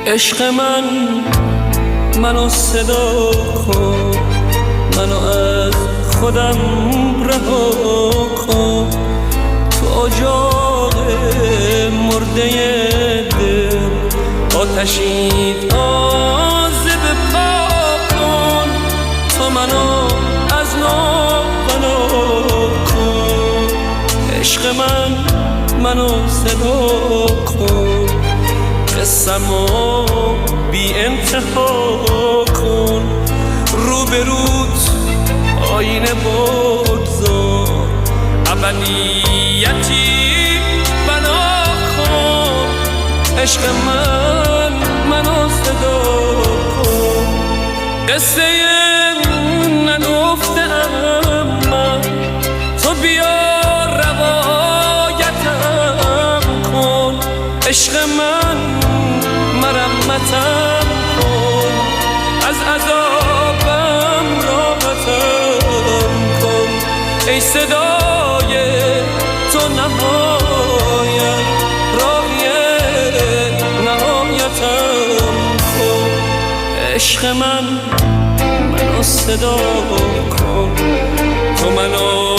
عشق منو صدا کن، منو از خودم رها کن. تو اجاق مرده دل آتشی تازه بپا کن. تو منو از نو بنا کن. عشق منو صدا کن، قصه‌مو بی انتها کن. رو به روت آینه بگذار، ابدیتی بنا کن. عشق منو صدا کن. قصه نگفتم من، تو بیا روایتم کن. عشق مرمتم کن، از عذابم راحتم کن. ای صدای تو نهایت، راهی نهایتم کن. عشق منو صدا کن، تو منو